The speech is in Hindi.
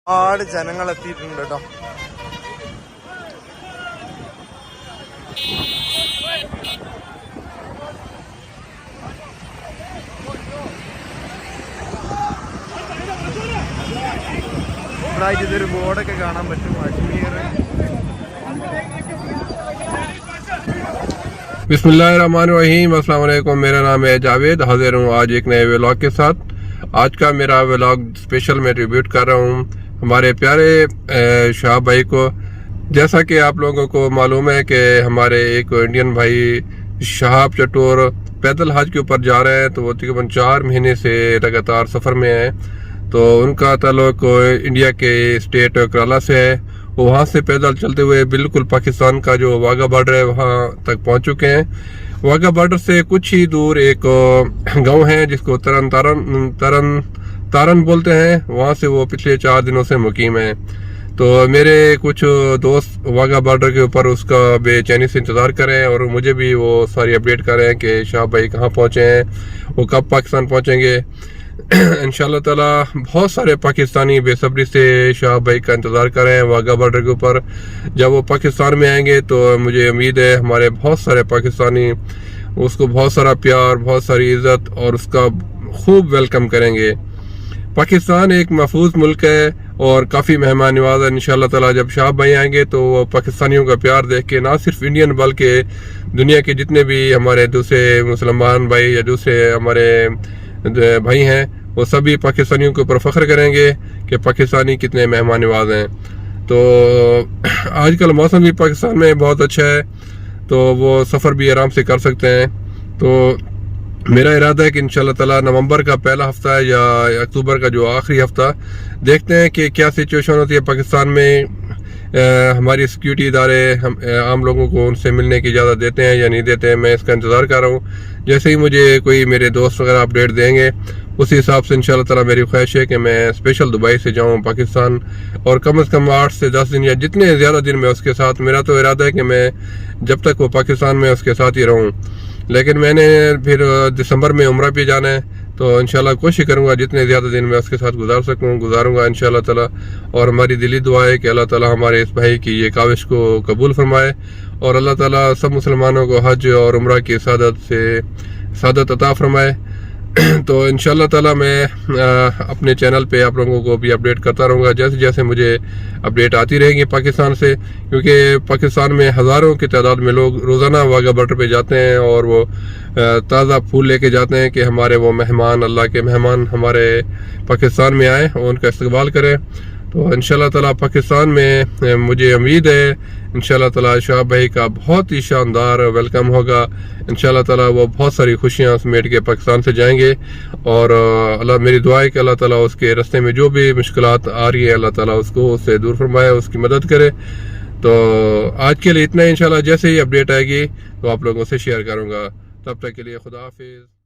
ഒരുപാട് ജനങ്ങൾ എത്തിയിട്ടുണ്ട് കേട്ടോ. ഇവിടെ ഇതൊരു ബോർഡൊക്കെ കാണാൻ പറ്റും, അജ്മീർ. बिस्मिल्लाहिर्रहमानिर्रहीम, अस्सलाम वालेकुम। मेरा नाम है जावेद, हाजिर हूँ आज एक नए व्लॉग के साथ। आज का मेरा व्लॉग स्पेशल मैं ट्रिब्यूट कर रहा हूँ हमारे प्यारे शाह भाई को। जैसा कि आप लोगों को मालूम है कि हमारे एक इंडियन भाई शहाब चटोर पैदल हज के ऊपर जा रहे हैं, तो वो तकरीबन 4 महीने से लगातार सफ़र में है। तो उनका ताल्लुक इंडिया के स्टेट केरला से है। वो वहाँ से पैदल चलते हुए बिल्कुल पाकिस्तान का जो वाघा बॉर्डर है वहाँ तक पहुँच चुके हैं। वाघा बॉर्डर से कुछ ही दूर एक गांव है जिसको तारन बोलते हैं, वहाँ से वो पिछले 4 दिनों से मुकीम है। तो मेरे कुछ दोस्त वाघा बॉर्डर के ऊपर उसका बेचैनी से इंतज़ार कर रहे हैं और मुझे भी वो सारी अपडेट कर रहे हैं कि शाह भाई कहाँ पहुँचे हैं, वो कब पाकिस्तान पहुँचेंगे। इंशाल्लाह ताला बहुत सारे पाकिस्तानी बेसब्री से शाह भाई का इंतज़ार कर रहे हैं वाघा बॉर्डर के ऊपर। जब वो पाकिस्तान में आएंगे तो मुझे उम्मीद है हमारे बहुत सारे पाकिस्तानी उसको बहुत सारा प्यार, बहुत सारी इज्जत और उसका खूब वेलकम करेंगे। पाकिस्तान एक महफूज मुल्क है और काफ़ी मेहमान नवाज है। इंशाल्लाह ताला जब शाह भाई आएंगे तो वो पाकिस्तानियों का प्यार देख के ना सिर्फ इंडियन बल्कि दुनिया के जितने भी हमारे दूसरे मुसलमान भाई या दूसरे हमारे भाई हैं वो सभी पाकिस्तानियों के ऊपर फख्र करेंगे कि पाकिस्तानी कितने मेहमान नवाज हैं। तो आजकल मौसम भी पाकिस्तान में बहुत अच्छा है, तो वो सफ़र भी आराम से कर सकते हैं। तो मेरा इरादा है कि इंशाल्लाह ताला नवंबर का पहला हफ्ता है या अक्टूबर का जो आखिरी हफ्ता, देखते हैं कि क्या सिचुएशन होती है पाकिस्तान में। हमारी सिक्योरिटी इदारे हम आम लोगों को उनसे मिलने की इजाज़त देते हैं या नहीं देते हैं, मैं इसका इंतज़ार कर रहा हूँ। जैसे ही मुझे कोई मेरे दोस्त वगैरह अपडेट देंगे उसी हिसाब से इंशाल्लाह ताला मेरी ख्वाहिश है कि मैं स्पेशल दुबई से जाऊँ पाकिस्तान और कम से कम 8 से 10 दिन या जितने ज़्यादा दिन मैं उसके साथ, मेरा तो इरादा है कि मैं जब तक वो पाकिस्तान में उसके साथ ही रहूँ। लेकिन मैंने फिर दिसंबर में उम्रा पे जाना है, तो इंशाल्लाह कोशिश करूँगा जितने ज़्यादा दिन मैं उसके साथ गुजारूँगा इंशाल्लाह ताला। और हमारी दिली दुआ है कि अल्लाह ताला हमारे इस भाई की ये काविश को कबूल फरमाए और अल्लाह ताला सब मुसलमानों को हज और उम्रा की सादत अता फरमाए। तो इंशाल्लाह ताला मैं अपने चैनल पे आप लोगों को भी अपडेट करता रहूँगा जैसे जैसे मुझे अपडेट आती रहेंगी पाकिस्तान से, क्योंकि पाकिस्तान में हज़ारों की तादाद में लोग रोज़ाना वाघा बॉर्डर पे जाते हैं और वो ताज़ा फूल लेके जाते हैं कि हमारे वो मेहमान, अल्लाह के मेहमान हमारे पाकिस्तान में आए और उनका इस्तकबाल करें। तो इंशाल्लाह ताला पाकिस्तान में मुझे उम्मीद है इंशाल्लाह ताला शाह भाई का बहुत ही शानदार वेलकम होगा। इंशाल्लाह ताला वो बहुत सारी खुशियाँ समेट के पाकिस्तान से जाएंगे और अल्लाह, मेरी दुआ है कि अल्लाह ताला उसके रास्ते में जो भी मुश्किलात आ रही है अल्लाह ताला उससे दूर फरमाए, उसकी मदद करे। तो आज के लिए इतना ही। इंशाल्लाह जैसे ही अपडेट आएगी तो आप लोगों से शेयर करूँगा। तब तक के लिए खुदा हाफिज़।